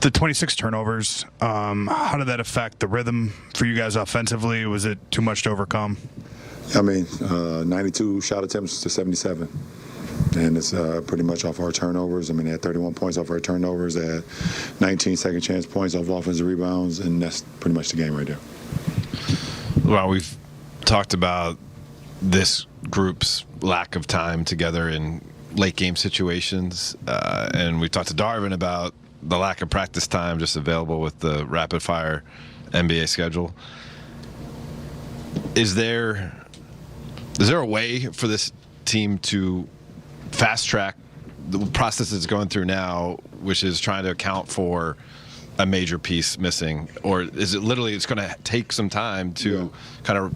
The 26 turnovers, how did that affect the rhythm for you guys offensively? Was it too much to overcome? I mean, 92 shot attempts to 77. And it's pretty much off our turnovers. I mean, they had 31 points off our turnovers. They had 19 second chance points off offensive rebounds, and that's pretty much the game right there. Well, we've talked about this group's lack of time together in late game situations, and we talked to Darvin about the lack of practice time just available with the rapid fire NBA schedule. Is there a way for this team to fast track the process it's going through now, which is trying to account for a major piece missing, or is it literally it's going to take some time to kind of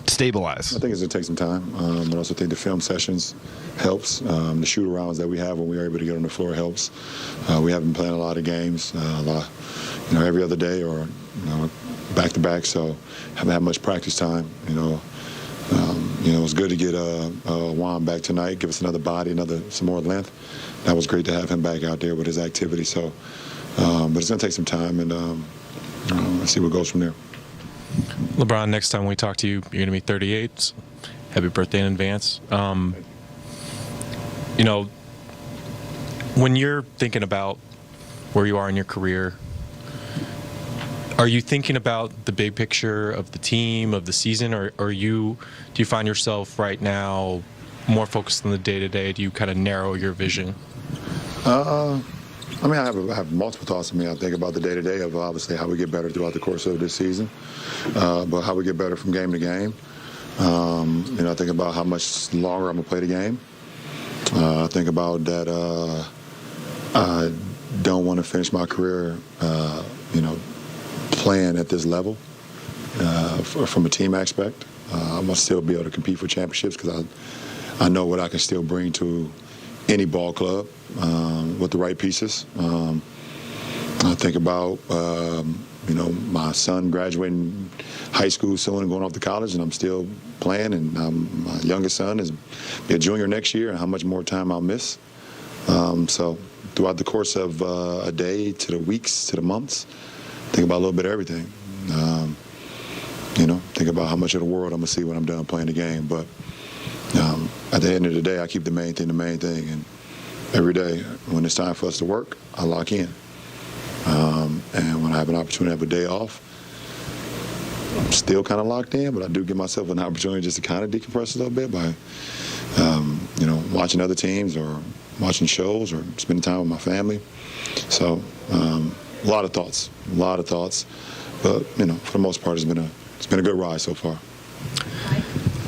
stabilize? I think it's going to take some time. I also think the film sessions helps. The shoot-arounds that we have when we are able to get on the floor helps. We haven't been playing a lot of games, every other day or back-to-back, so haven't had much practice time. It's good to get Juan back tonight, give us another body, some more length. That was great to have him back out there with his activity. So, but it's going to take some time, and let's see what goes from there. LeBron, next time we talk to you, you're going to be 38. So happy birthday in advance. When you're thinking about where you are in your career, are you thinking about the big picture of the team, of the season, or do you find yourself right now more focused on the day-to-day? Do you kind of narrow your vision? I have multiple thoughts. I think about the day-to-day of obviously how we get better throughout the course of this season, but how we get better from game to game. I think about how much longer I'm going to play the game. I think about that I don't want to finish my career, playing at this level from a team aspect. I must still be able to compete for championships because I know what I can still bring to any ball club with the right pieces. I think about, my son graduating high school soon and going off to college, and I'm still playing, and my youngest son is a junior next year, and how much more time I'll miss. So throughout the course of a day to the weeks to the months, think about a little bit of everything. Think about how much of the world I'm going to see when I'm done playing the game. But at the end of the day, I keep the main thing. And every day, when it's time for us to work, I lock in. And when I have an opportunity to have a day off, I'm still kind of locked in, but I do give myself an opportunity just to kind of decompress a little bit by, watching other teams or watching shows or spending time with my family. So a lot of thoughts. But, for the most part, it's been a good ride so far.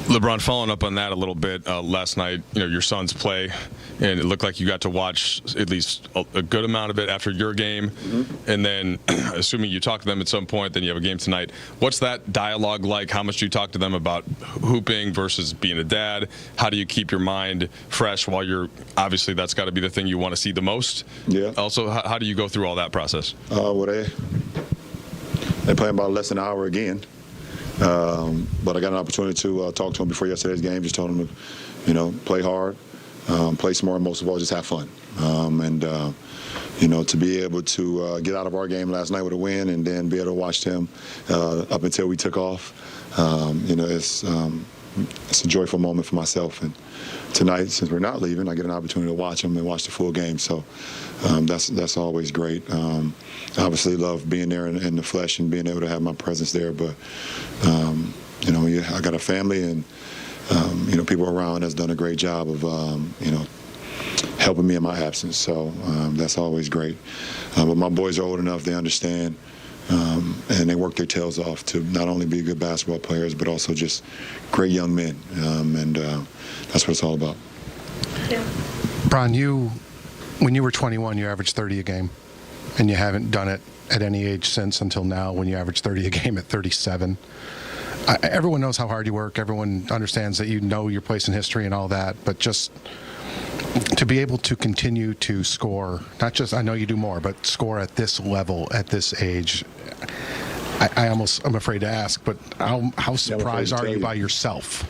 LeBron, following up on that a little bit, last night, your son's play, and it looked like you got to watch at least a good amount of it after your game. Mm-hmm. And then, assuming you talk to them at some point, then you have a game tonight. What's that dialogue like? How much do you talk to them about hooping versus being a dad? How do you keep your mind fresh while you're, obviously that's got to be the thing you want to see the most? Yeah. Also, how do you go through all that process? They play about less than an hour again. But I got an opportunity to talk to him before yesterday's game. Just told him to, play hard, play smart, most of all, just have fun. To be able to get out of our game last night with a win and then be able to watch them up until we took off, it's a joyful moment for myself. And tonight, since we're not leaving, I get an opportunity to watch them and watch the full game. So that's always great. I obviously love being there in the flesh and being able to have my presence there. But, I got a family and, people around that's done a great job of, helping me in my absence. So that's always great. But my boys are old enough, they understand. And they work their tails off to not only be good basketball players, but also just great young men. That's what it's all about. Yeah. Bron, when you were 21, you averaged 30 a game, and you haven't done it at any age since until now when you average 30 a game at 37. Everyone knows how hard you work. Everyone understands that you know your place in history and all that, but just to be able to continue to score, not just, I know you do more, but score at this level, at this age, I'm afraid to ask, but how surprised are you by yourself?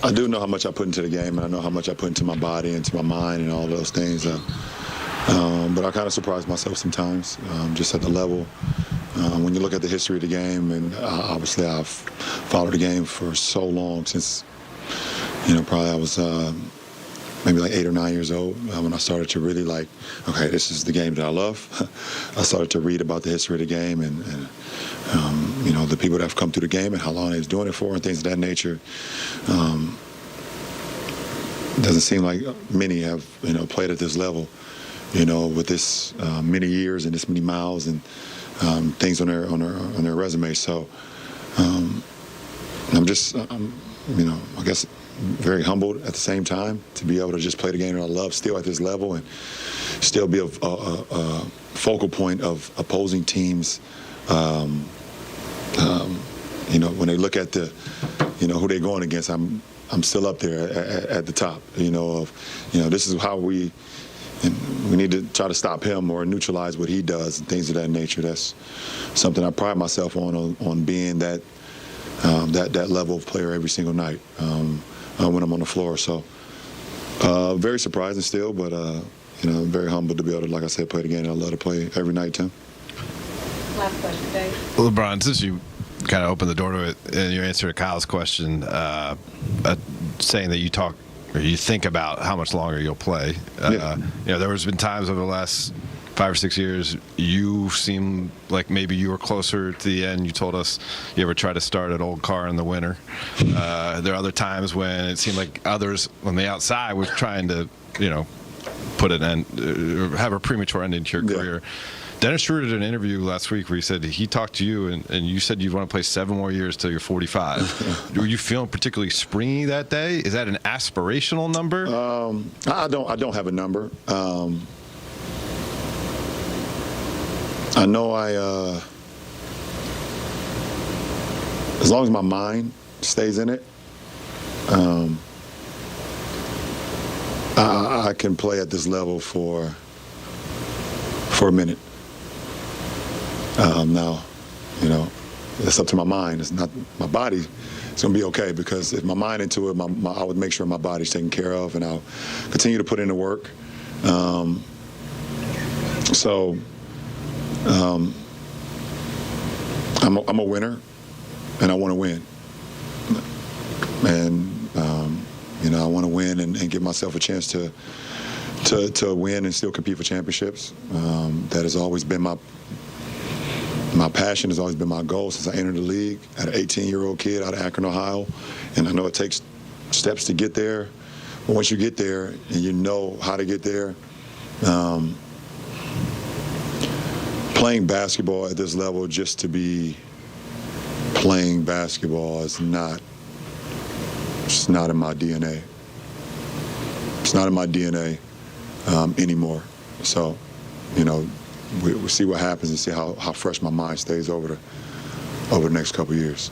I do know how much I put into the game, and I know how much I put into my body, into my mind, and all those things. But I kind of surprise myself sometimes, just at the level. When you look at the history of the game, and obviously I've followed the game for so long, since, probably I was maybe like 8 or 9 years old, when I started to really okay, this is the game that I love. I started to read about the history of the game and the people that have come through the game and how long they was doing it for and things of that nature. Doesn't seem like many have, played at this level, with this many years and this many miles and things on their resume. So I'm just, I guess, very humbled at the same time to be able to just play the game that I love still at this level and still be a focal point of opposing teams. When they look at who they're going against, I'm still up there at the top. This is how we need to try to stop him or neutralize what he does and things of that nature. That's something I pride myself on being that level of player every single night when I'm on the floor. So very surprising still, but very humbled to be able to, like I said, play the game I love to play every night, Tim. Last question, Dave. LeBron, since you kind of opened the door to it in your answer to Kyle's question, saying that you talk or you think about how much longer you'll play. There has been times over the last 5 or 6 years you seem like maybe you were closer to the end. You told us you ever try to start an old car in the winter. There are other times when it seemed like others on the outside were trying to, put an end, have a premature ending to your career. Dennis Schroeder did an interview last week where he said he talked to you and you said you want to play 7 more years till you're 45. Were you feeling particularly springy that day? Is that an aspirational number? I don't have a number. I know as long as my mind stays in it, I can play at this level for a minute. Now, it's up to my mind. It's not my body. It's going to be okay because if my mind into it, I would make sure my body's taken care of, and I'll continue to put in the work. I'm a winner, and I want to win. And I want to win and give myself a chance to win and still compete for championships. That has always been my passion, has always been my goal since I entered the league as an 18-year-old kid out of Akron, Ohio. And I know it takes steps to get there, but once you get there and you know how to get there, playing basketball at this level just to be playing basketball is not in my DNA. It's not in my DNA anymore. So, we'll see what happens and see how fresh my mind stays over the next couple of years.